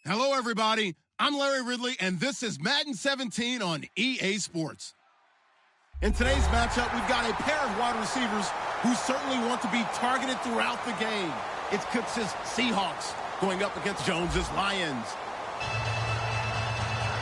Hello, everybody. I'm Larry Ridley, and this is Madden 17 on EA Sports. In today's matchup, we've got a pair of wide receivers who certainly want to be targeted throughout the game. It's Cooks' Seahawks going up against Jones's Lions.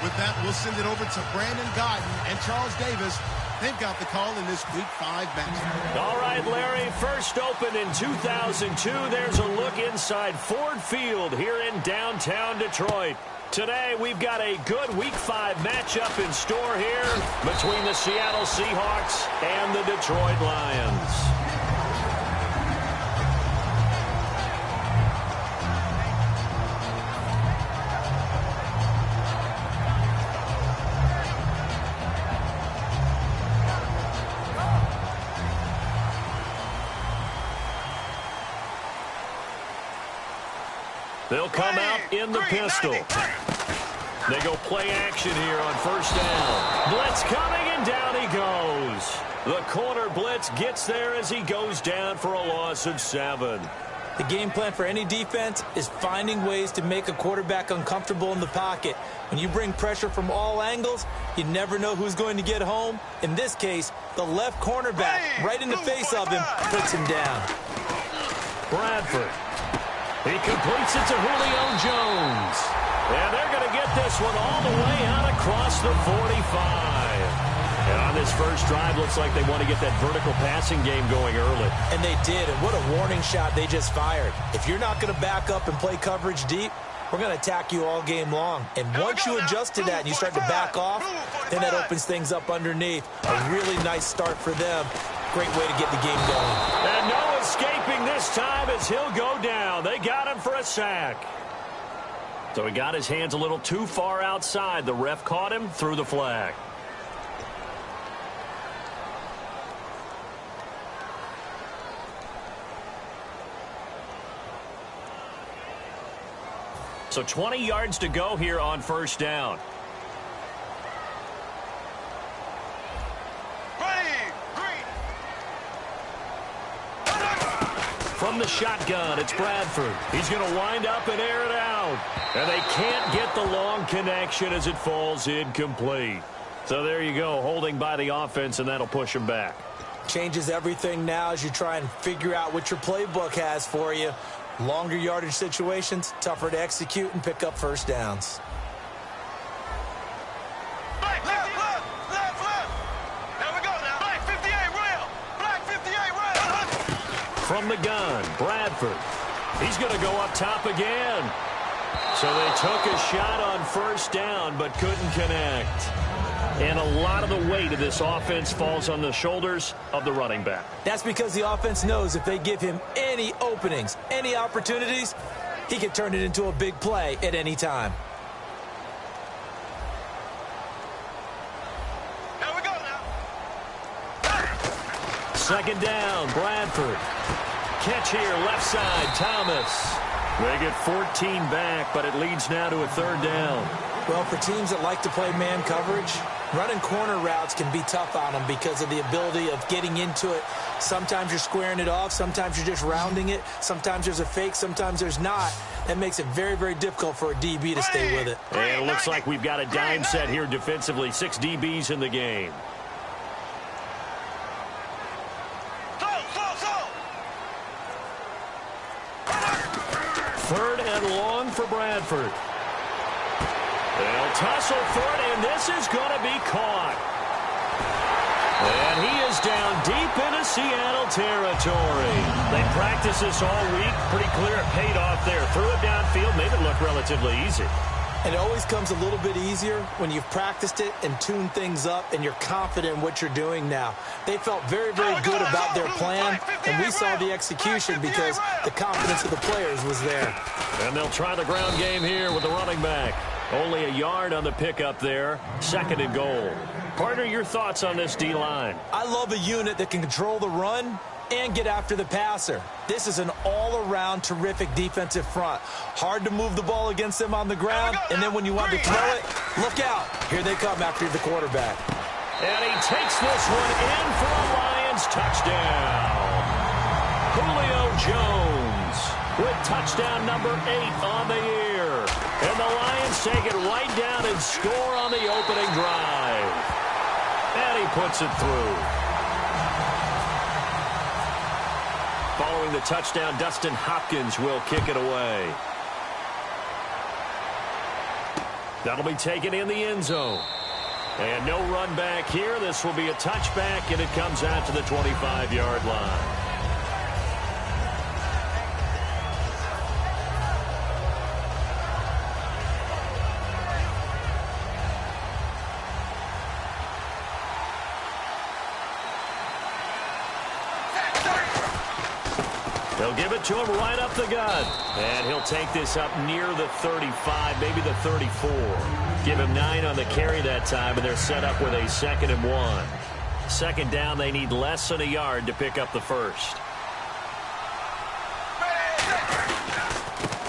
With that, we'll send it over to Brandon Godden and Charles Davis. They've got the call in this Week 5 matchup. All right, Larry, first opened in 2002. There's a look inside Ford Field here in downtown Detroit. Today, we've got a good Week 5 matchup in store here between the Seattle Seahawks and the Detroit Lions. They'll come out in the pistol. They go play action here on first down. Blitz coming, and down he goes. The corner blitz gets there as he goes down for a loss of 7. The game plan for any defense is finding ways to make a quarterback uncomfortable in the pocket. When you bring pressure from all angles, you never know who's going to get home. In this case, the left cornerback, right in the face of him, puts him down. Bradford. He completes it to Julio Jones. And they're going to get this one all the way out across the 45. And on this first drive, looks like they want to get that vertical passing game going early. And they did, and what a warning shot they just fired. If you're not going to back up and play coverage deep, we're going to attack you all game long. And once you adjust to that and you start to back off, then that opens things up underneath. A really nice start for them. Great way to get the game going. And no escaping this time as he'll go down. They got him for a sack. So he got his hands a little too far outside. The ref caught him, threw the flag. So 20 yards to go here on first down. From the shotgun, it's Bradford. He's going to wind up and air it out. And they can't get the long connection as it falls incomplete. So there you go, holding by the offense, and that'll push him back. Changes everything now as you try and figure out what your playbook has for you. Longer yardage situations, tougher to execute and pick up first downs. From the gun, Bradford. He's going to go up top again. So they took a shot on first down but couldn't connect. And a lot of the weight of this offense falls on the shoulders of the running back. That's because the offense knows if they give him any openings, any opportunities, he can turn it into a big play at any time. Here we go now. Second down, Bradford. Catch here, left side, Thomas. They get 14 back, but it leads now to a third down. Well, for teams that like to play man coverage, running corner routes can be tough on them because of the ability of getting into it. Sometimes you're squaring it off. Sometimes you're just rounding it. Sometimes there's a fake. Sometimes there's not. That makes it very, very difficult for a DB to stay with it. And it looks like we've got a dime set here defensively. 6 DBs in the game. Third and long for Bradford. They'll tussle for it, and this is going to be caught. And he is down deep into Seattle territory. They practiced this all week. Pretty clear it paid off there. Threw it downfield, made it look relatively easy. And it always comes a little bit easier when you've practiced it and tuned things up and you're confident in what you're doing now. They felt very, very good about their plan, and we saw the execution because the confidence of the players was there. And they'll try the ground game here with the running back. Only a yard on the pickup there. Second and goal. Partner, your thoughts on this D-line? I love a unit that can control the run and get after the passer. This is an all-around terrific defensive front. Hard to move the ball against them on the ground, and then when you want to throw it, look out. Here they come after the quarterback. And he takes this one in for a Lions touchdown. Julio Jones with touchdown number 8 on the year. And the Lions take it right down and score on the opening drive. And he puts it through. Following the touchdown, Dustin Hopkins will kick it away. That'll be taken in the end zone. And no run back here. This will be a touchback, and it comes out to the 25-yard line. They'll give it to him right up the gut. And he'll take this up near the 35, maybe the 34. Give him 9 on the carry that time, and they're set up with a 2nd and 1. Second down, they need less than a yard to pick up the first.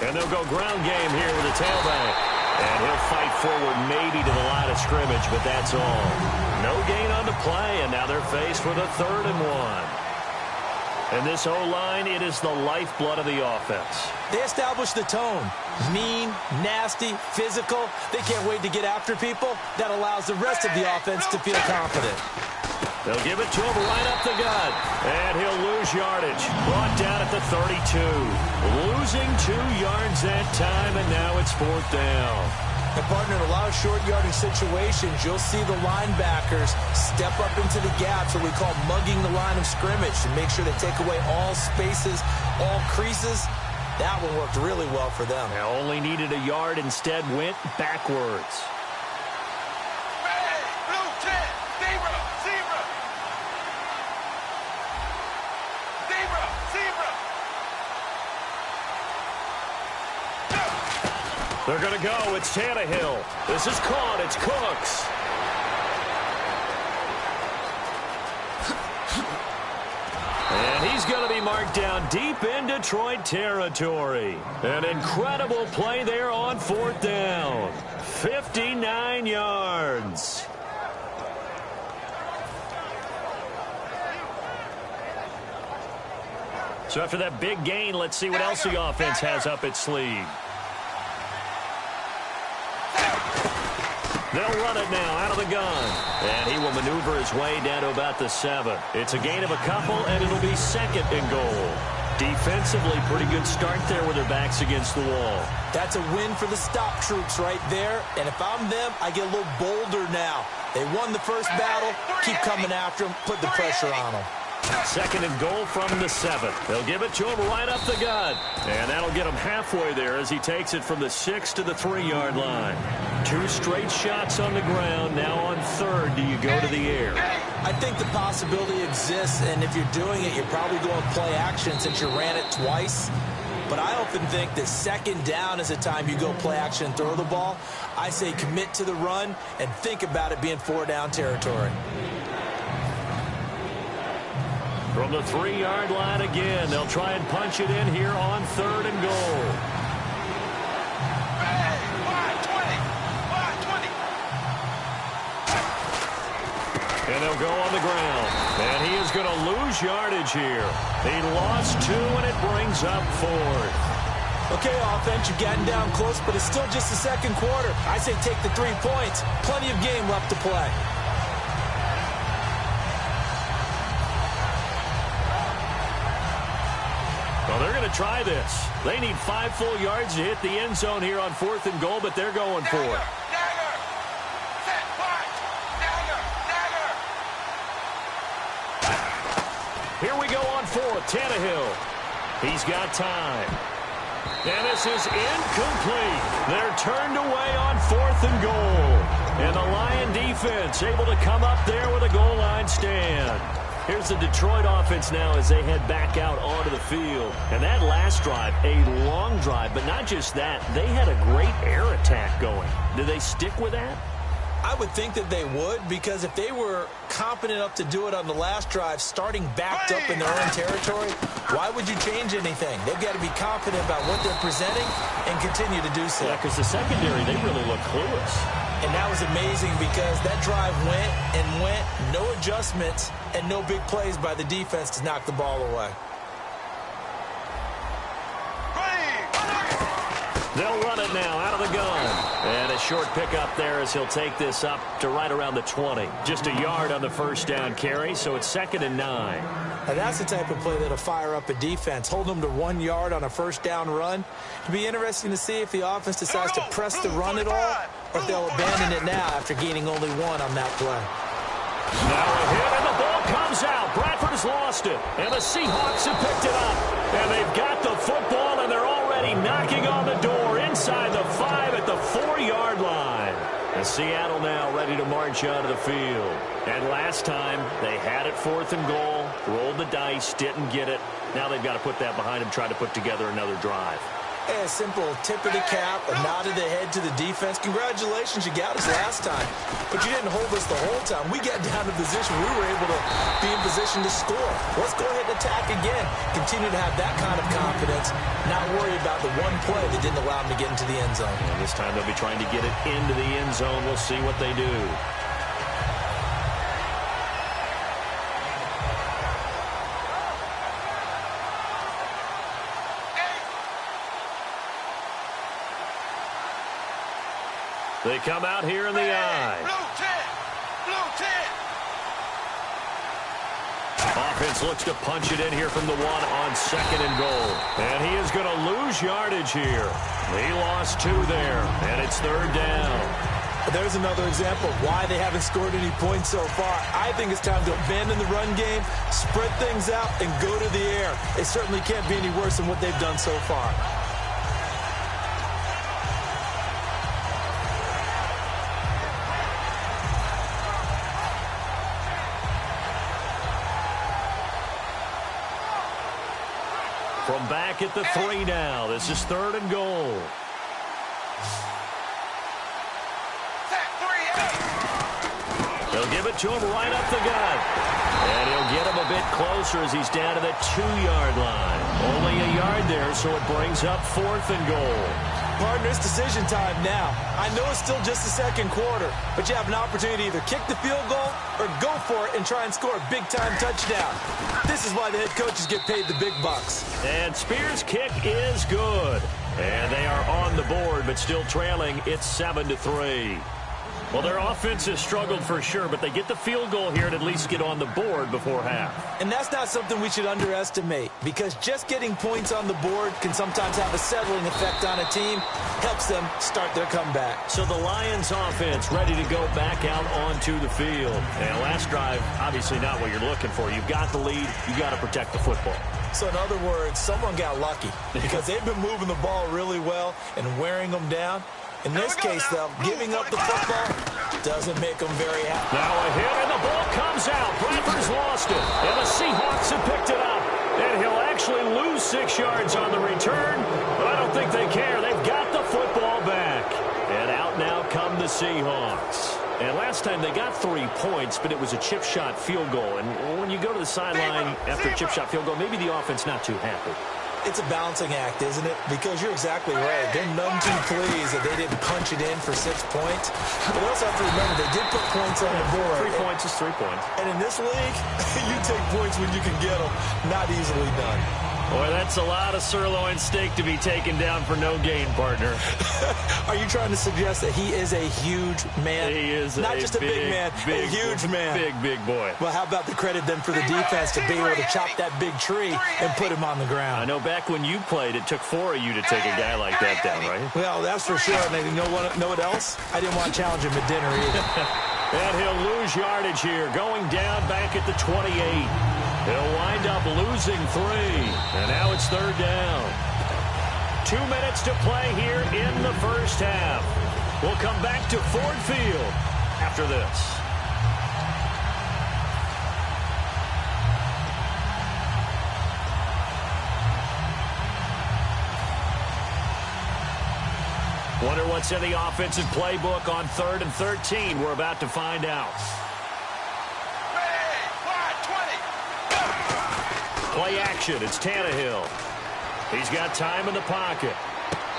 And they'll go ground game here with a tailback. And he'll fight forward maybe to the line of scrimmage, but that's all. No gain on the play, and now they're faced with a 3rd and 1. And this O-line, it is the lifeblood of the offense. They establish the tone. Mean, nasty, physical. They can't wait to get after people. That allows the rest of the offense to feel confident. They'll give it to him right up the gut. And he'll lose yardage. Brought down at the 32. Losing 2 yards that time, and now it's 4th down. And, partner, in a lot of short yardage situations, you'll see the linebackers step up into the gaps, what we call mugging the line of scrimmage, to make sure they take away all spaces, all creases. That one worked really well for them. They only needed a yard, instead went backwards. They're going to go. It's Tannehill. This is caught. It's Cooks. And he's going to be marked down deep in Detroit territory. An incredible play there on 4th down. 59 yards. So after that big gain, let's see what else the offense has up its sleeve. They'll run it now out of the gun. And he will maneuver his way down to about the 7. It's a gain of a couple, and it'll be 2nd and goal. Defensively, pretty good start there with their backs against the wall. That's a win for the stop troops right there. And if I'm them, I get a little bolder now. They won the first battle. Keep coming after them. Put the pressure on them. 2nd and goal from the 7. They'll give it to him right up the gut. And that'll get him halfway there as he takes it from the 6 to the 3-yard line. 2 straight shots on the ground. Now on 3rd, do you go to the air? I think the possibility exists, and if you're doing it, you're probably going play action since you ran it twice. But I often think that 2nd down is the time you go play action and throw the ball. I say commit to the run and think about it being 4-down territory. From the 3-yard line again, they'll try and punch it in here on 3rd and goal. And they'll go on the ground. And he is going to lose yardage here. He lost 2, and it brings up 4th. Okay, offense, you've gotten down close, but it's still just the 2nd quarter. I say take the 3 points. Plenty of game left to play. Well, they're going to try this. They need 5 full yards to hit the end zone here on 4th and goal, but they're going for it. Here we go on 4th. Tannehill. He's got time. And this is incomplete. They're turned away on 4th and goal. And the Lion defense able to come up there with a goal line stand. Here's the Detroit offense now as they head back out onto the field. And that last drive, a long drive, but not just that. They had a great air attack going. Do they stick with that? I would think that they would, because if they were competent enough to do it on the last drive, starting backed up in their own territory, why would you change anything? They've got to be confident about what they're presenting and continue to do so. Yeah, because the secondary, they really look clueless. And that was amazing because that drive went and went, no adjustments, and no big plays by the defense to knock the ball away. They'll run it now out of the gun. And a short pickup there as he'll take this up to right around the 20. Just a yard on the first down carry, so it's 2nd and 9. Now that's the type of play that'll fire up a defense. Hold them to 1 yard on a first down run. It'll be interesting to see if the offense decides to press the run at all, or if they'll abandon it now after gaining only 1 on that play. Now a hit, and the ball comes out. Bradford has lost it, and the Seahawks have picked it up. And they've got the football, and they're already knocking on the door inside the 5 at the 4-yard line. And Seattle now ready to march out of the field. And last time, they had it 4th and goal, rolled the dice, didn't get it. Now they've got to put that behind them, try to put together another drive. A simple tip of the cap, a nod of the head to the defense. Congratulations, you got us last time. But you didn't hold us the whole time. We got down to position. We were able to be in position to score. Let's go ahead and attack again. Continue to have that kind of confidence. Not worry about the one play that didn't allow them to get into the end zone. And this time they'll be trying to get it into the end zone. We'll see what they do. They come out here in the eye. Blue 10. Offense looks to punch it in here from the 1 on 2nd and goal. And he is going to lose yardage here. He lost 2 there, and it's 3rd down. There's another example of why they haven't scored any points so far. I think it's time to abandon the run game, spread things out, and go to the air. It certainly can't be any worse than what they've done so far. From back at the 3 now. This is 3rd and goal. They'll give it to him right up the gut. And he'll get him a bit closer as he's down to the 2-yard line. Only a yard there, so it brings up 4th and goal. Partner, it's decision time now. I know it's still just the 2nd quarter, but you have an opportunity to either kick the field goal or go for it and try and score a big-time touchdown. This is why the head coaches get paid the big bucks. And Spears' kick is good. And they are on the board, but still trailing. It's 7-3. Well, their offense has struggled for sure, but they get the field goal here and at least get on the board before half. And that's not something we should underestimate, because just getting points on the board can sometimes have a settling effect on a team, helps them start their comeback. So the Lions offense ready to go back out onto the field. And last drive, obviously not what you're looking for. You've got the lead. You got to protect the football. So in other words, someone got lucky because they've been moving the ball really well and wearing them down. In this case, though, giving up the football doesn't make them very happy. Now a hit, and the ball comes out. Bradford's lost it, and the Seahawks have picked it up. And he'll actually lose 6 yards on the return, but I don't think they care. They've got the football back. And out now come the Seahawks. And last time they got 3 points, but it was a chip shot field goal. And when you go to the sideline after a chip shot field goal, maybe the offense not too happy. It's a balancing act, isn't it? Because you're exactly right. They're none too pleased that they didn't punch it in for 6 points. But they also have to remember they did put points on the board. 3 points is 3 points. And in this league, you take points when you can get them. Not easily done. Boy, that's a lot of sirloin steak to be taken down for no gain, partner. Are you trying to suggest that he is a huge man? He is not just a big man, a huge man. Big boy. Well, how about the credit then for the defense to be able to chop that big tree and put him on the ground? I know back when you played, it took 4 of you to take a guy like that down, right? Well, that's for sure. And you know what else? I didn't want to challenge him at dinner either. And he'll lose yardage here, going down back at the 28. He'll wind up losing 3. And now it's 3rd down. 2 minutes to play here in the first half. We'll come back to Ford Field after this. Wonder what's in the offensive playbook on 3rd and 13. We're about to find out. Play action. It's Tannehill. He's got time in the pocket.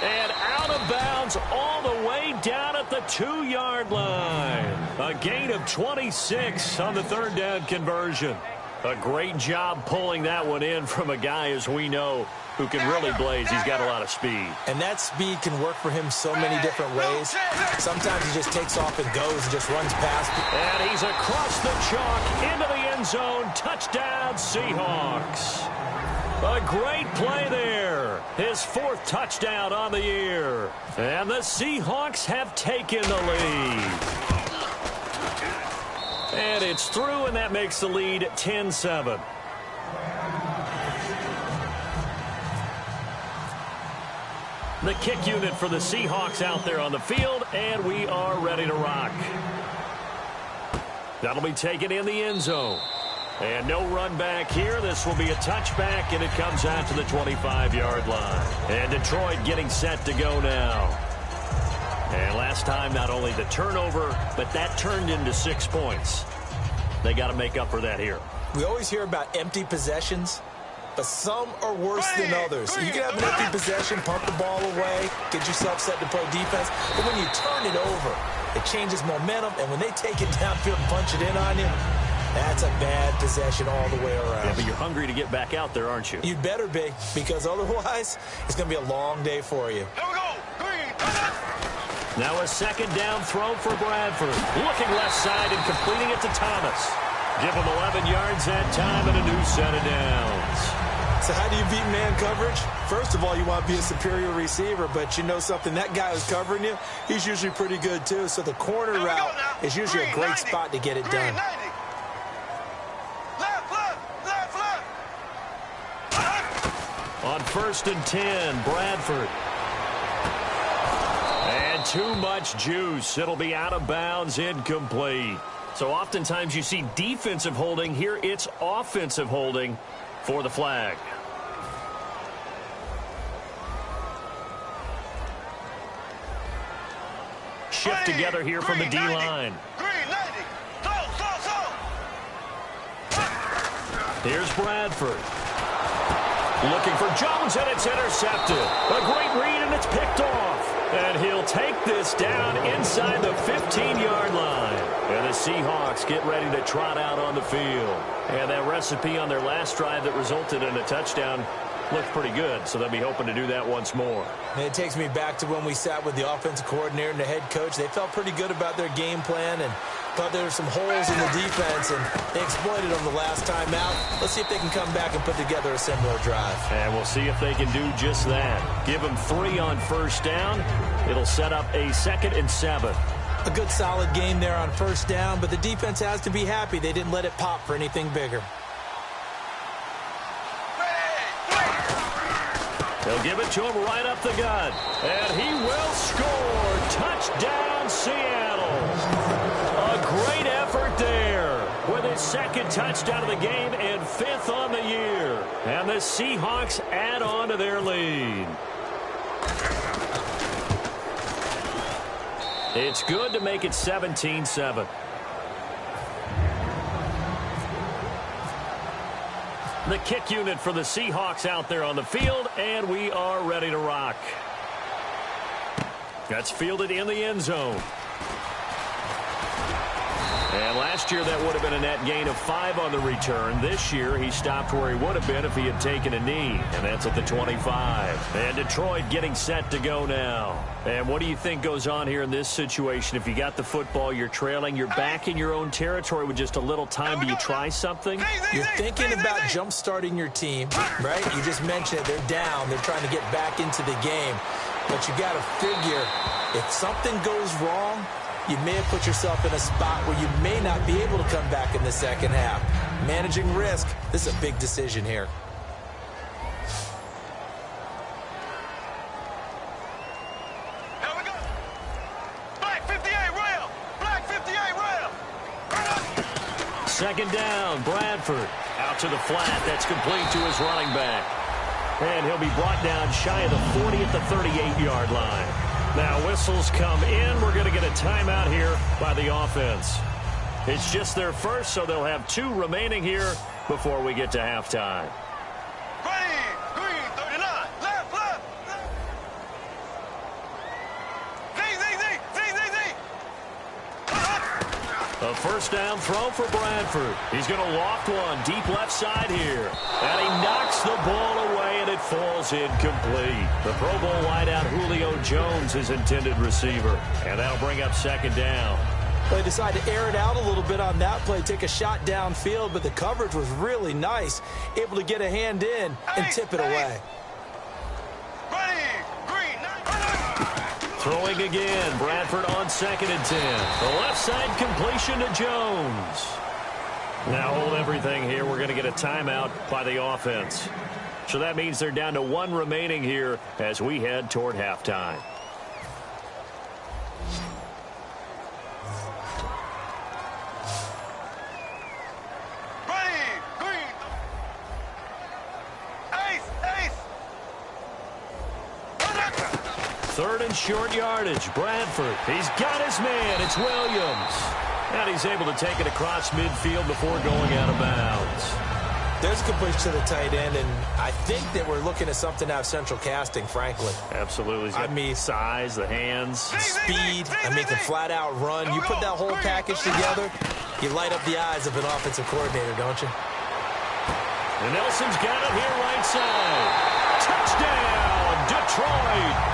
And out of bounds all the way down at the 2-yard line. A gain of 26 on the 3rd down conversion. A great job pulling that one in from a guy, as we know, who can really blaze. He's got a lot of speed. And that speed can work for him so many different ways. Sometimes he just takes off and goes and just runs past. And he's across the chalk into the end zone. Touchdown, Seahawks. A great play there. His 4th touchdown on the year. And the Seahawks have taken the lead. And it's through, and that makes the lead 10-7. The kick unit for the Seahawks out there on the field, and we are ready to rock. That'll be taken in the end zone. And no run back here. This will be a touchback, and it comes out to the 25-yard line. And Detroit getting set to go now. And last time, not only the turnover, but that turned into 6 points. They got to make up for that here. We always hear about empty possessions, but some are worse than others. You can have an empty possession, pump the ball away, get yourself set to play defense, but when you turn it over, it changes momentum, and when they take it downfield and punch it in on you, that's a bad possession all the way around. Yeah, but you're hungry to get back out there, aren't you? You'd better be, because otherwise, it's going to be a long day for you. Here we go. Now a second down throw for Bradford. Looking left side and completing it to Thomas. Give him 11 yards that time and a new set of downs. So how do you beat man coverage? First of all, you want to be a superior receiver, but you know something, that guy who's covering you, he's usually pretty good too. So the corner route is usually a great spot to get it done. On 1st and 10, Bradford. And too much juice. It'll be out of bounds, incomplete. So oftentimes you see defensive holding. Here it's offensive holding for the flag. Shift together here from the D-line. Here's Bradford. Looking for Jones, and it's intercepted. A great read, and it's picked off. And he'll take this down inside the 15-yard line. And the Seahawks get ready to trot out on the field. And that recipe on their last drive that resulted in a touchdown looked pretty good, so they'll be hoping to do that once more. And it takes me back to when we sat with the offensive coordinator and the head coach. They felt pretty good about their game plan and thought there were some holes in the defense, and they exploited them the last time out. Let's see if they can come back and put together a similar drive. And we'll see if they can do just that. Give them 3 on first down. It'll set up a 2nd and 7. A good solid game there on first down, but the defense has to be happy they didn't let it pop for anything bigger. They'll give it to him right up the gut. And he will score. Touchdown, Seattle. A great effort there with his 2nd touchdown of the game and 5th on the year. And the Seahawks add on to their lead. It's good to make it 17-7. The kick unit for the Seahawks out there on the field, and we are ready to rock. That's fielded in the end zone. And last year that would have been a net gain of 5 on the return. This year he stopped where he would have been if he had taken a knee, and that's at the 25. And Detroit getting set to go now. And what do you think goes on here in this situation? If you got the football, you're trailing, you're back in your own territory with just a little time. Do you try something? You're thinking about jump-starting your team, right? You just mentioned it. They're down. They're trying to get back into the game. But you got to figure, if something goes wrong, you may have put yourself in a spot where you may not be able to come back in the second half. Managing risk, this is a big decision here. Here we go. Black 58 rail. Black 58 rail. 2nd down, Bradford. Out to the flat. That's complete to his running back. And he'll be brought down shy of the 40 at the 38-yard line. Now whistles come in. We're going to get a timeout here by the offense. It's just their first, so they'll have 2 remaining here before we get to halftime. Green 39. Left. Z. A first down throw for Bradford. He's going to loft one deep left side here. And he knocks the ball away, and it falls incomplete. The Pro Bowl wideout Julio Jones, his intended receiver. And that'll bring up second down. They decided to air it out a little bit on that play, take a shot downfield, but the coverage was really nice. Able to get a hand in and tip it away. Throwing again, Bradford on 2nd and 10. The left side completion to Jones. Now hold everything here. We're going to get a timeout by the offense. So that means they're down to 1 remaining here as we head toward halftime. Third and short yardage. Bradford. He's got his man. It's Williams. And he's able to take it across midfield before going out of bounds. There's a completion to the tight end, and I think that we're looking at something out of central casting, frankly. Absolutely. I mean, size, the hands. Speed. I mean, can flat out run. You put that whole package together, you light up the eyes of an offensive coordinator, don't you? And Nelson's got it here right side. Touchdown, Detroit.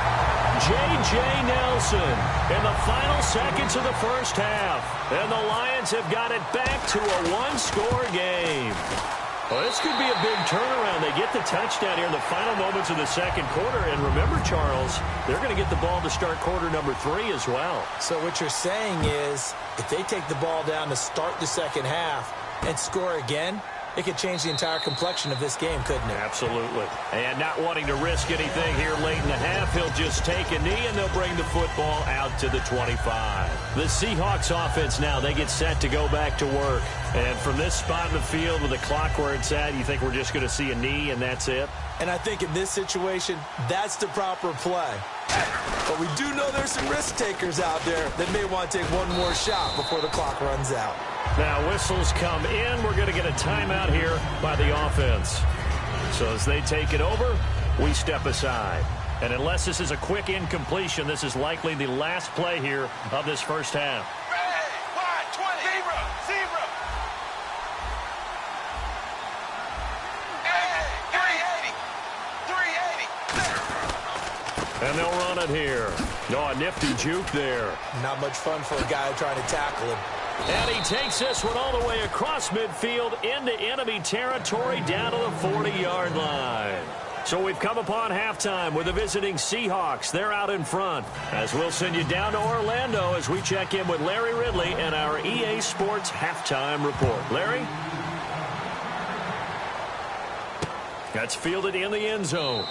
J.J. Nelson in the final seconds of the first half. And the Lions have got it back to a 1-score game. Well, this could be a big turnaround. They get the touchdown here in the final moments of the second quarter. And remember, Charles, they're going to get the ball to start quarter number 3 as well. So what you're saying is if they take the ball down to start the second half and score again, it could change the entire complexion of this game, couldn't it? Absolutely. And not wanting to risk anything here late in the half, he'll just take a knee, and they'll bring the football out to the 25. The Seahawks offense now, they get set to go back to work. And from this spot in the field with the clock where it's at, you think we're just going to see a knee and that's it? And I think in this situation, that's the proper play. But we do know there's some risk takers out there that may want to take one more shot before the clock runs out. Now whistles come in. We're going to get a timeout here by the offense. So as they take it over, we step aside. And unless this is a quick incompletion, this is likely the last play here of this first half. And they'll run it here. No, a nifty juke there. Not much fun for a guy trying to tackle him. And he takes this one all the way across midfield into enemy territory down to the 40-yard line. So we've come upon halftime with the visiting Seahawks. They're out in front. As we'll send you down to Orlando as we check in with Larry Ridley and our EA Sports halftime report. Larry? That's fielded in the end zone.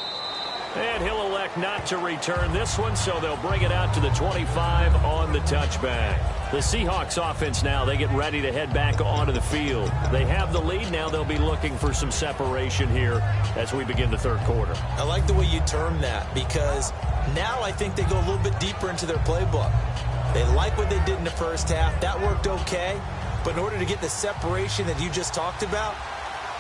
And he'll elect not to return this one, so they'll bring it out to the 25 on the touchback. The Seahawks offense now, they get ready to head back onto the field. They have the lead. Now they'll be looking for some separation here as we begin the third quarter. I like the way you term that because now I think they go a little bit deeper into their playbook. They like what they did in the first half. That worked okay. But in order to get the separation that you just talked about,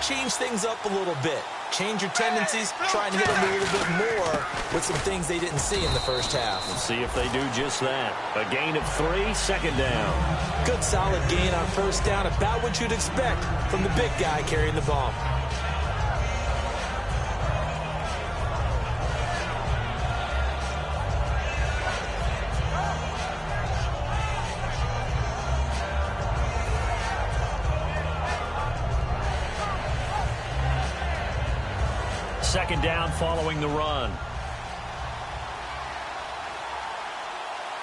change things up a little bit. Change your tendencies, try and hit them a little bit more with some things they didn't see in the first half. We'll see if they do just that. A gain of 3, second down. Good solid gain on first down, about what you'd expect from the big guy carrying the ball. Second down following the run.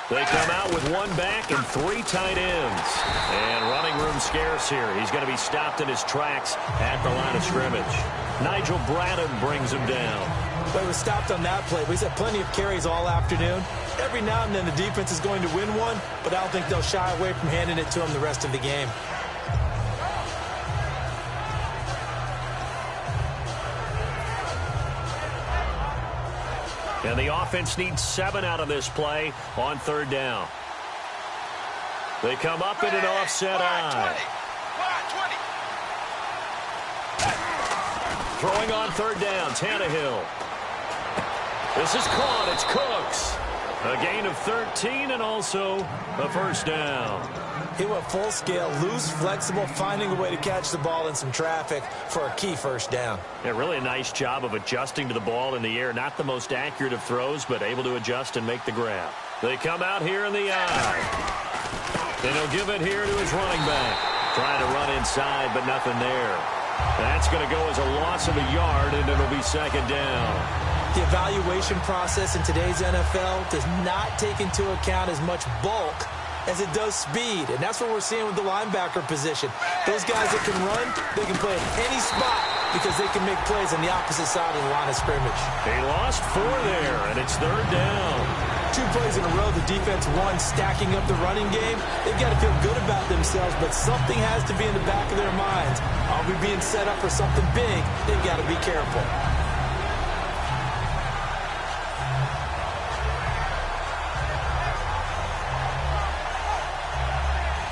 They come out with 1 back and 3 tight ends. And running room scarce here. He's going to be stopped in his tracks at the line of scrimmage. Nigel Bradham brings him down. But he was stopped on that play. He's had plenty of carries all afternoon. Every now and then the defense is going to win one, but I don't think they'll shy away from handing it to him the rest of the game. And the offense needs 7 out of this play on third down. They come up in an offset eye. Throwing on third down, Tannehill. This is caught. It's Cooks. A gain of 13 and also a first down. He went full scale, loose, flexible, finding a way to catch the ball in some traffic for a key first down. Yeah, really a nice job of adjusting to the ball in the air. Not the most accurate of throws, but able to adjust and make the grab. They come out here in the eye. And he'll give it here to his running back. Trying to run inside, but nothing there. That's going to go as a loss of a yard, and it'll be second down. The evaluation process in today's NFL does not take into account as much bulk as it does speed, and that's what we're seeing with the linebacker position. Those guys that can run, they can play at any spot because they can make plays on the opposite side of the line of scrimmage. They lost 4 there, and it's third down. 2 plays in a row, the defense won, stacking up the running game. They've got to feel good about themselves, but something has to be in the back of their minds. Are we being set up for something big? They've got to be careful.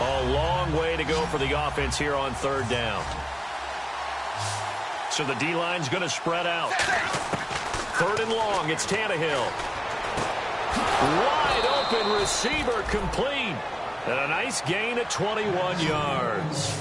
A long way to go for the offense here on third down. So the D-line's going to spread out. Third and long, it's Tannehill. Wide open receiver complete. And a nice gain of 21 yards.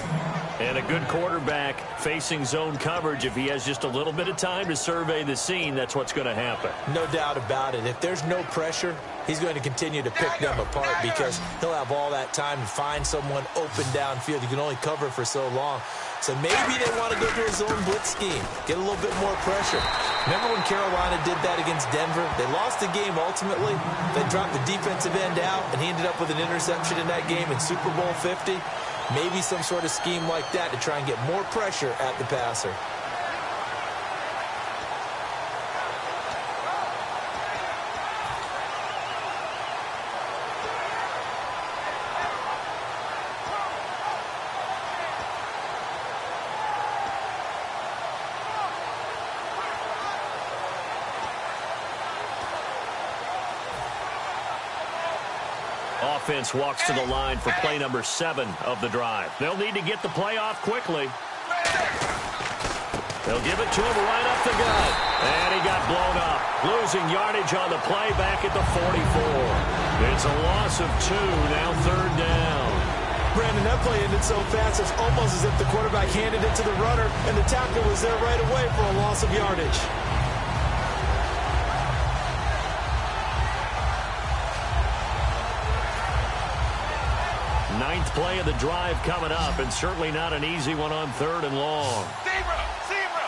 And a good quarterback facing zone coverage. If he has just a little bit of time to survey the scene, that's what's going to happen. No doubt about it. If there's no pressure, he's going to continue to pick them apart because he'll have all that time to find someone open downfield. You can only cover for so long. So maybe they want to go to a zone blitz scheme, get a little bit more pressure. Remember when Carolina did that against Denver? They lost the game ultimately. They dropped the defensive end out, and he ended up with an interception in that game in Super Bowl 50. Maybe some sort of scheme like that to try and get more pressure at the passer. Offense walks to the line for play number 7 of the drive. They'll need to get the play off quickly. They'll give it to him right up the gut. And he got blown up. Losing yardage on the play back at the 44. It's a loss of 2, now third down. Brandon, that play ended so fast, it's almost as if the quarterback handed it to the runner, and the tackle was there right away for a loss of yardage. Ninth play of the drive coming up, and certainly not an easy one on third and long. Zebra! Zebra!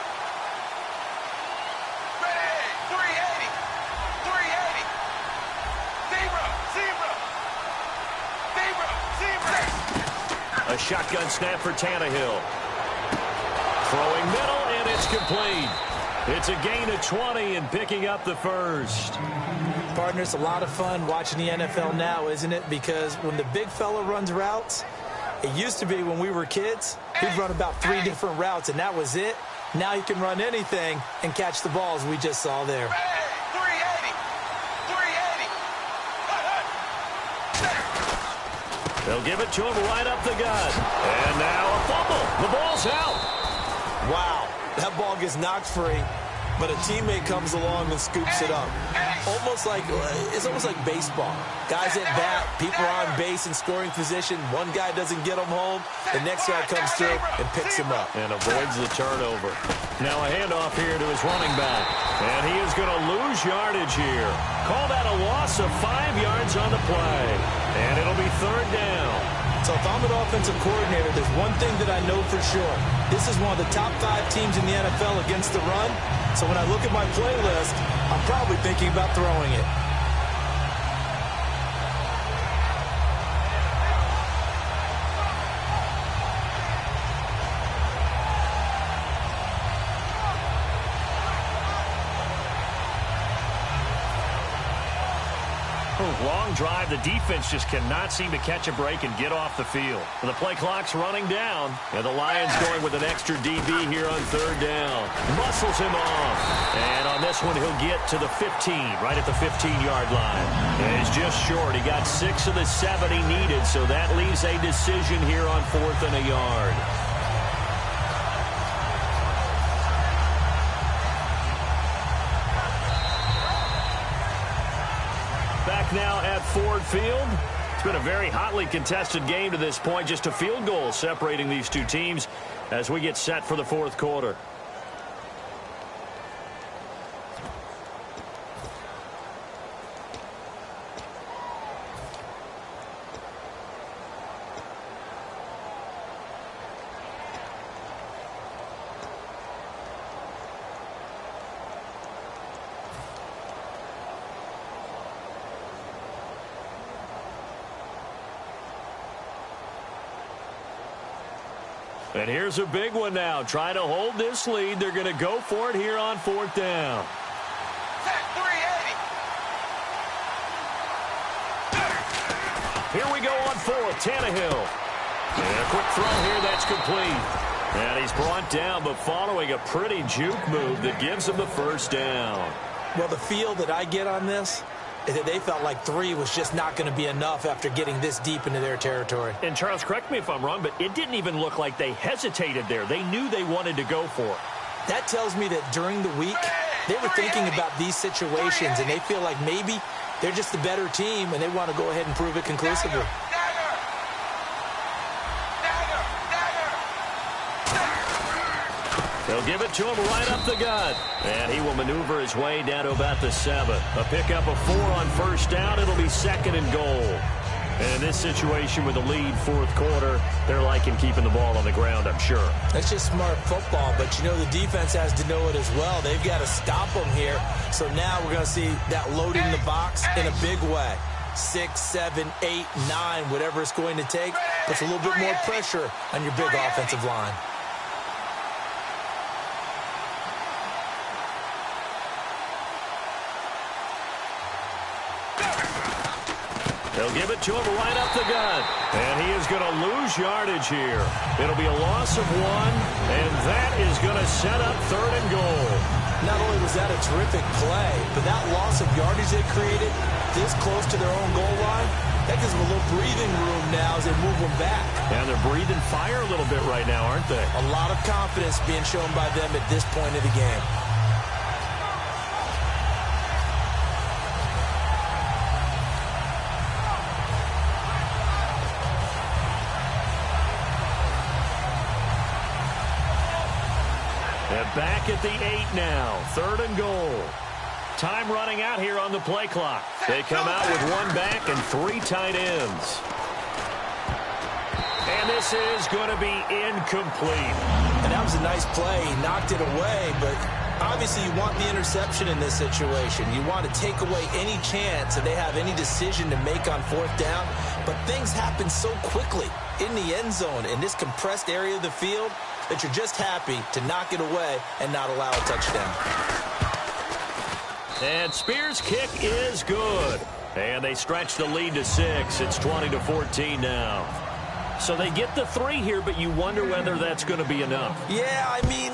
Ready! 380! 380! Zebra! Zebra! Zebra! Zebra! A shotgun snap for Tannehill. Throwing middle, and it's complete. It's a gain of 20 and picking up the first. Partner, it's a lot of fun watching the NFL now, isn't it? Because when the big fella runs routes, it used to be when we were kids, he'd run about 3 different routes, and that was it. Now he can run anything and catch the balls we just saw there. 380! 380! They'll give it to him right up the gut. And now a fumble. The ball's out. Wow, that ball gets knocked free, but a teammate comes along and scoops it up. It's almost like baseball. Guys at bat, people are on base in scoring position. One guy doesn't get them home. The next guy comes through and picks him up. And avoids the turnover. Now a handoff here to his running back. And he is going to lose yardage here. Call that a loss of 5 yards on the play. And it'll be third down. So if I'm an offensive coordinator, there's one thing that I know for sure. This is one of the top 5 teams in the NFL against the run. So when I look at my playlist, I'm probably thinking about throwing it. Long drive. The defense just cannot seem to catch a break and get off the field. And the play clock's running down. And the Lions going with an extra DB here on third down. Muscles him off. And on this one, he'll get to the 15, right at the 15-yard line. And he's just short. He got 6 of the 7 he needed, so that leaves a decision here on 4th and a yard. now at Ford Field. It's been a very hotly contested game to this point. Just a field goal separating these two teams as we get set for the fourth quarter. And here's a big one now. Trying to hold this lead. They're going to go for it here on fourth down. Here we go on fourth. Tannehill. And a quick throw here. That's complete. And he's brought down, but following a pretty juke move that gives him the first down. Well, the feel that I get on this is that they felt like 3 was just not going to be enough after getting this deep into their territory. And Charles, correct me if I'm wrong, but it didn't even look like they hesitated there. They knew they wanted to go for it. That tells me that during the week, they were thinking about these situations, and they feel like maybe they're just the better team, and they want to go ahead and prove it conclusively. They'll give it to him right up the gut. And he will maneuver his way down to about the 7. A pickup of 4 on first down. It'll be 2nd and goal. And in this situation with the lead fourth quarter, they're liking keeping the ball on the ground, I'm sure. That's just smart football, but you know the defense has to know it as well. They've got to stop them here. So now we're going to see that loading the box in a big way. 6, 7, 8, 9, whatever it's going to take, puts a little bit more pressure on your big offensive line. They'll give it to him right up the gut. And he is going to lose yardage here. It'll be a loss of 1, and that is going to set up 3rd and goal. Not only was that a terrific play, but that loss of yardage they created this close to their own goal line, that gives them a little breathing room now as they move them back. And they're breathing fire a little bit right now, aren't they? A lot of confidence being shown by them at this point of the game. Back at the 8 now. 3rd and goal. Time running out here on the play clock. They come out with 1 back and 3 tight ends. And this is going to be incomplete. And that was a nice play. He knocked it away, but obviously you want the interception in this situation. You want to take away any chance that they have any decision to make on 4th down. But things happen so quickly in the end zone in this compressed area of the field that you're just happy to knock it away and not allow a touchdown. And Spears' kick is good. And they stretch the lead to 6. It's 20-14 now. So they get the 3 here, but you wonder whether that's going to be enough. Yeah, I mean,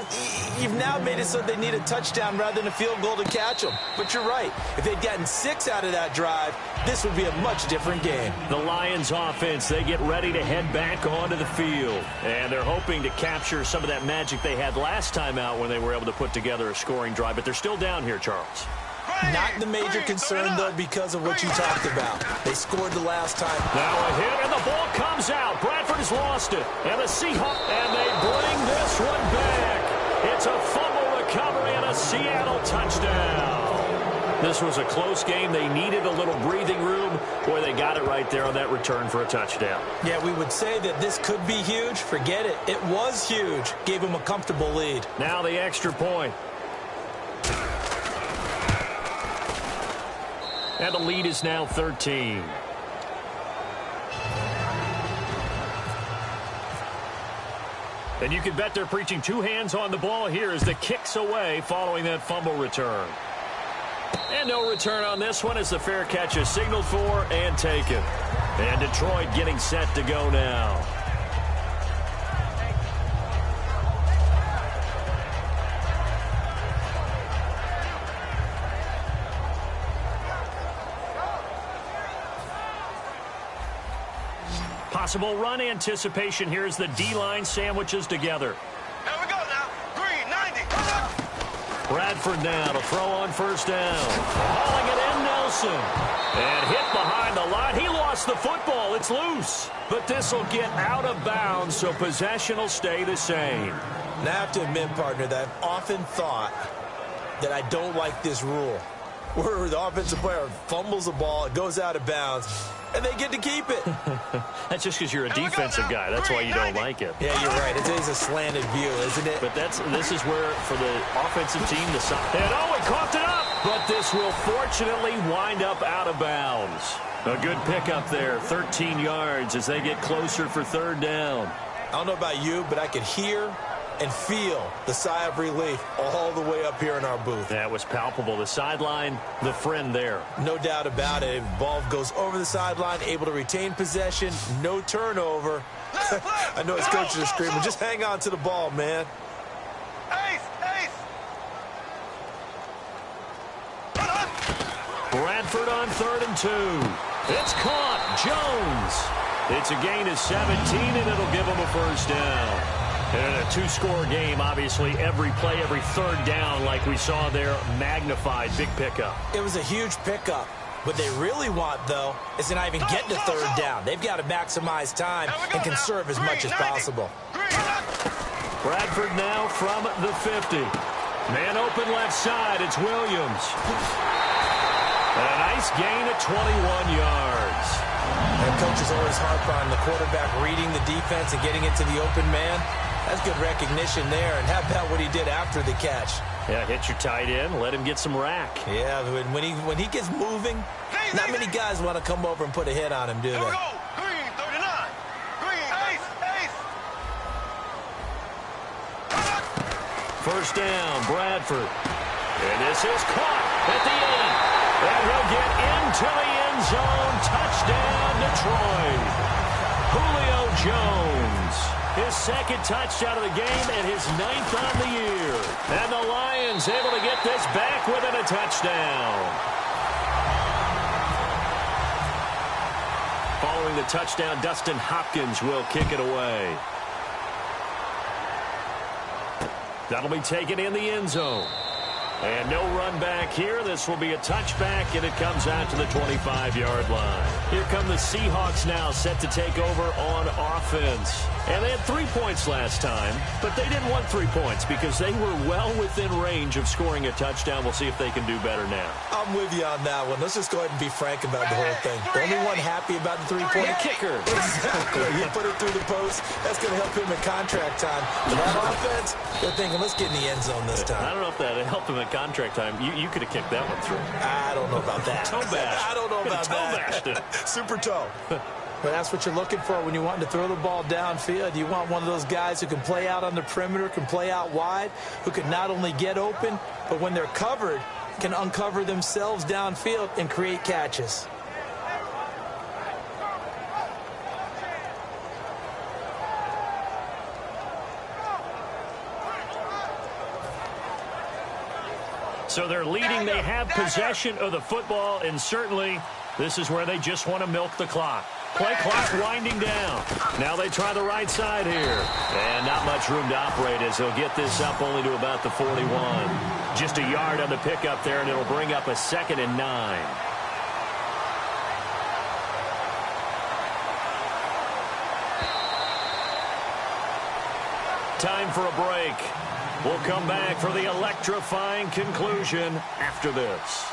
you've now made it so they need a touchdown rather than a field goal to catch them. But you're right. If they'd gotten 6 out of that drive, this would be a much different game. The Lions offense, they get ready to head back onto the field. And they're hoping to capture some of that magic they had last time out when they were able to put together a scoring drive. But they're still down here, Charles. Not the major concern, though, because of what you talked about. They scored the last time. Now a hit, and the ball comes out. Bradford has lost it. And the Seahawks, and they bring this one back. It's a fumble recovery and a Seattle touchdown. This was a close game. They needed a little breathing room. Boy, they got it right there on that return for a touchdown. Yeah, we would say that this could be huge. Forget it. It was huge. Gave them a comfortable lead. Now the extra point. And the lead is now 13. And you can bet they're preaching 2 hands on the ball here as the kick's away following that fumble return. And no return on this one as the fair catch is signaled for and taken. And Detroit getting set to go now. Possible run anticipation here as the D-line sandwiches together. Here we go now. Green, 90. Bradford now to throw on first down. Hauling it in, Wilson. And hit behind the line. He lost the football. It's loose. But this will get out of bounds, so possession will stay the same. Now, I have to admit, partner, that I've often thought that I don't like this rule, where the offensive player fumbles the ball, it goes out of bounds, and they get to keep it. That's just because you're a defensive guy. That's why you don't like it. Yeah, you're right. It is a slanted view, isn't it? But this is where, for the offensive team, the side. And it coughed it up. But this will fortunately wind up out of bounds. A good pickup there, 13 yards as they get closer for third down. I don't know about you, but I could hear and feel the sigh of relief all the way up here in our booth. That was palpable. The sideline, the friend there. No doubt about it. Ball goes over the sideline, able to retain possession, no turnover. I know his coaches are screaming, just hang on to the ball, man. Ace! Bradford on 3rd and 2. It's caught. Jones. It's a gain of 17, and it'll give him a first down. And in a two-score game, obviously, every play, every third down, like we saw there, magnified. Big pickup. It was a huge pickup. What they really want, though, is to not even get to third down. They've got to maximize time and conserve as much as possible. Bradford now from the 50. Man open left side. It's Williams. And a nice gain of 21 yards. And coaches always harp on the quarterback reading the defense and getting into the open man. That's good recognition there. And how about what he did after the catch? Yeah, hit your tight end. Let him get some rack. Yeah, when he gets moving, not many guys want to come over and put a hit on him, do they? Here we go. Green, 39. Green, ace. First down, Bradford. And this is caught at the 8. And he'll get into the end zone. Touchdown, Detroit. Julio Jones. His second touchdown of the game and his 9th on the year. And the Lions able to get this back within a touchdown. Following the touchdown, Dustin Hopkins will kick it away. That'll be taken in the end zone. And no run back here. This will be a touchback, and it comes out to the 25-yard line. Here come the Seahawks now, set to take over on offense. And they had 3 points last time, but they didn't want 3 points because they were well within range of scoring a touchdown. We'll see if they can do better now. I'm with you on that one. Let's just go ahead and be frank about the whole thing. The only one happy about the three-point kicker. Exactly. He put it through the post. That's going to help him in contract time. But that offense, they're thinking, let's get in the end zone this time. I don't know if that helped him in contract time. You could have kicked that one through. I don't know about that. Toe bash. I don't know about that. Toe bashed it. Super toe. But that's what you're looking for when you want to throw the ball downfield. You want one of those guys who can play out on the perimeter, can play out wide, who can not only get open, but when they're covered, can uncover themselves downfield and create catches. So they're leading. They have possession of the football, and certainly this is where they just want to milk the clock. Play clock winding down. Now they try the right side here. And not much room to operate as they'll get this up only to about the 41. Just a yard on the pickup there, and it'll bring up a 2nd and 9. Time for a break. We'll come back for the electrifying conclusion after this.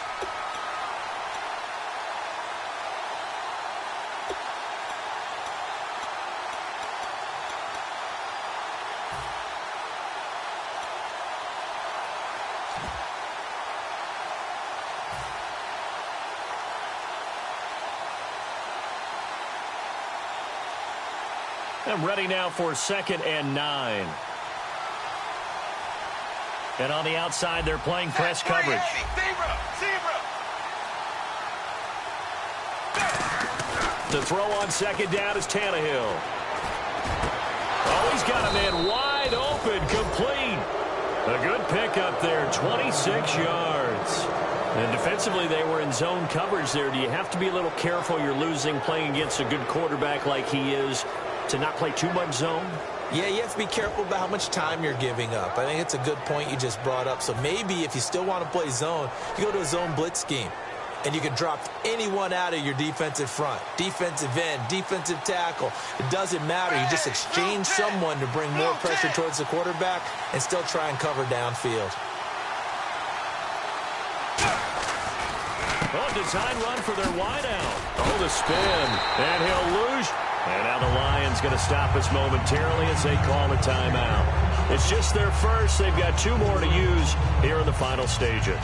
I'm ready now for 2nd and 9. And on the outside, they're playing press coverage. To throw on 2nd down is Tannehill. Oh, he's got a man wide open, complete. A good pickup there, 26 yards. And defensively, they were in zone coverage there. Do you have to be a little careful? You're losing playing against a good quarterback like he is to not play too much zone? Yeah, you have to be careful about how much time you're giving up. I think it's a good point you just brought up. So maybe if you still want to play zone, you go to a zone blitz scheme. and you can drop anyone out of your defensive front. Defensive end, defensive tackle. It doesn't matter. You just exchange someone to bring more pressure towards the quarterback and still try and cover downfield. Oh, design run for their wideout. Oh, the spin. And he'll lose. And now the Lions going to stop us momentarily as they call a timeout. It's just their first. They've got 2 more to use here in the final stages.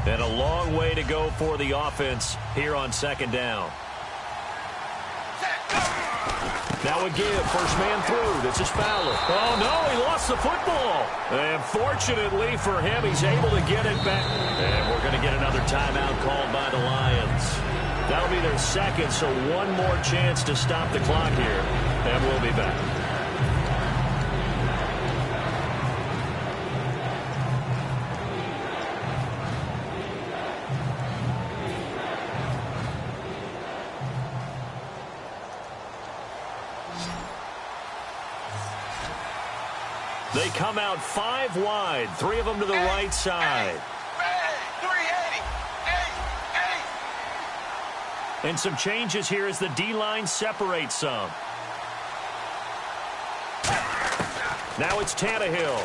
And a long way to go for the offense here on second down. Now a give. First man through. This is Fowler. Oh, no, he lost the football. And fortunately for him, he's able to get it back. And we're going to get another timeout called by the Lions. That'll be their second, so one more chance to stop the clock here. And we'll be back. They come out 5 wide, 3 of them to the right side. And some changes here as the D-line separates some. Now it's Tannehill.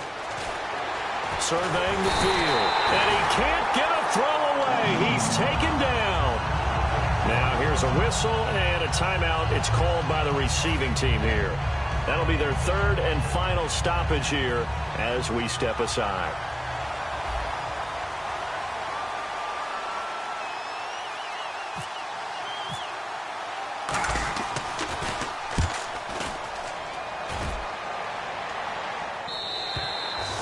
Surveying the field. And he can't get a throw away. He's taken down. Now here's a whistle and a timeout. It's called by the receiving team here. That'll be their 3rd and final stoppage here as we step aside.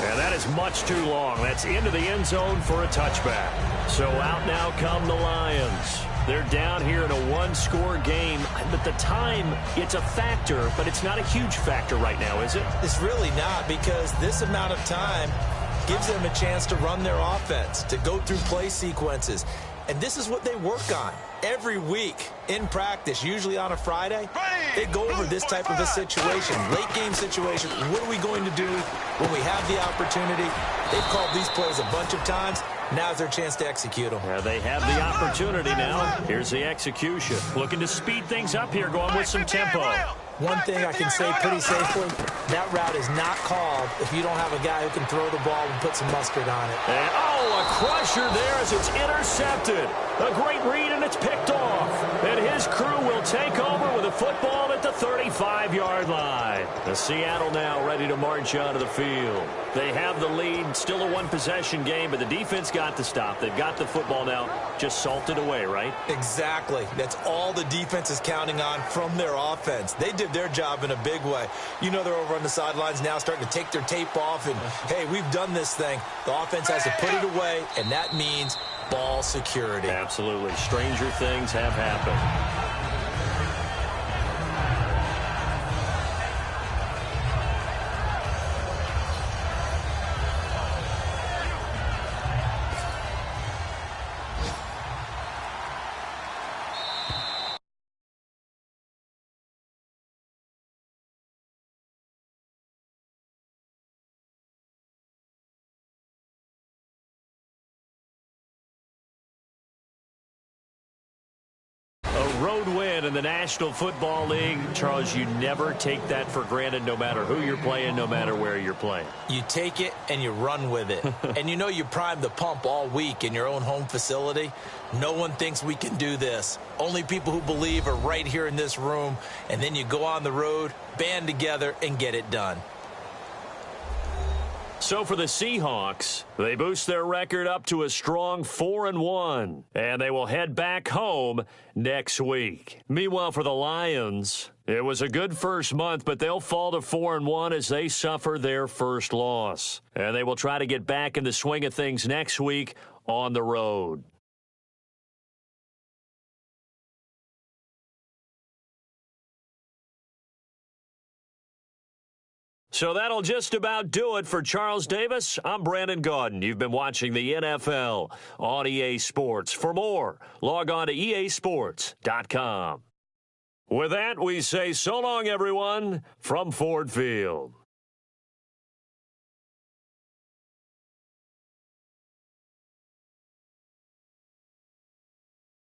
And that is much too long. That's into the end zone for a touchback. So out now come the Lions. They're down here in a 1-score game. But the time, it's a factor, but it's not a huge factor right now, is it? It's really not, because this amount of time gives them a chance to run their offense, to go through play sequences. And this is what they work on every week in practice, usually on a Friday. They go over this type of a situation, late game situation. What are we going to do when we have the opportunity? They've called these plays a bunch of times. Now's their chance to execute them. Yeah, they have the opportunity now. Here's the execution. Looking to speed things up here, going with some tempo. One thing I can say pretty safely, that route is not called if you don't have a guy who can throw the ball and put some mustard on it. And, oh, a crusher there as it's intercepted. A great read, and it's picked off. And his crew will take over with a football at the 35-yard line. The Seattle now ready to march onto the field. They have the lead, still a one-possession game, but the defense got to stop. They've got the football now, just salted away, right? Exactly. That's all the defense is counting on from their offense. They did their job in a big way. You know, they're over on the sidelines now starting to take their tape off, and, hey, we've done this thing. The offense has to put it away, and that means ball security. Absolutely. Stranger things have happened. A road win in the National Football League. Charles, you never take that for granted no matter who you're playing, no matter where you're playing. You take it and you run with it. And you know you primed the pump all week in your own home facility. No one thinks we can do this. Only people who believe are right here in this room. And then you go on the road, band together, and get it done. So for the Seahawks, they boost their record up to a strong 4-1, and they will head back home next week. Meanwhile, for the Lions, it was a good first month, but they'll fall to 4-1 as they suffer their first loss. And they will try to get back in the swing of things next week on the road. So that'll just about do it for Charles Davis. I'm Brandon Gaudin. You've been watching the NFL on EA Sports. For more, log on to easports.com. With that, we say so long, everyone, from Ford Field.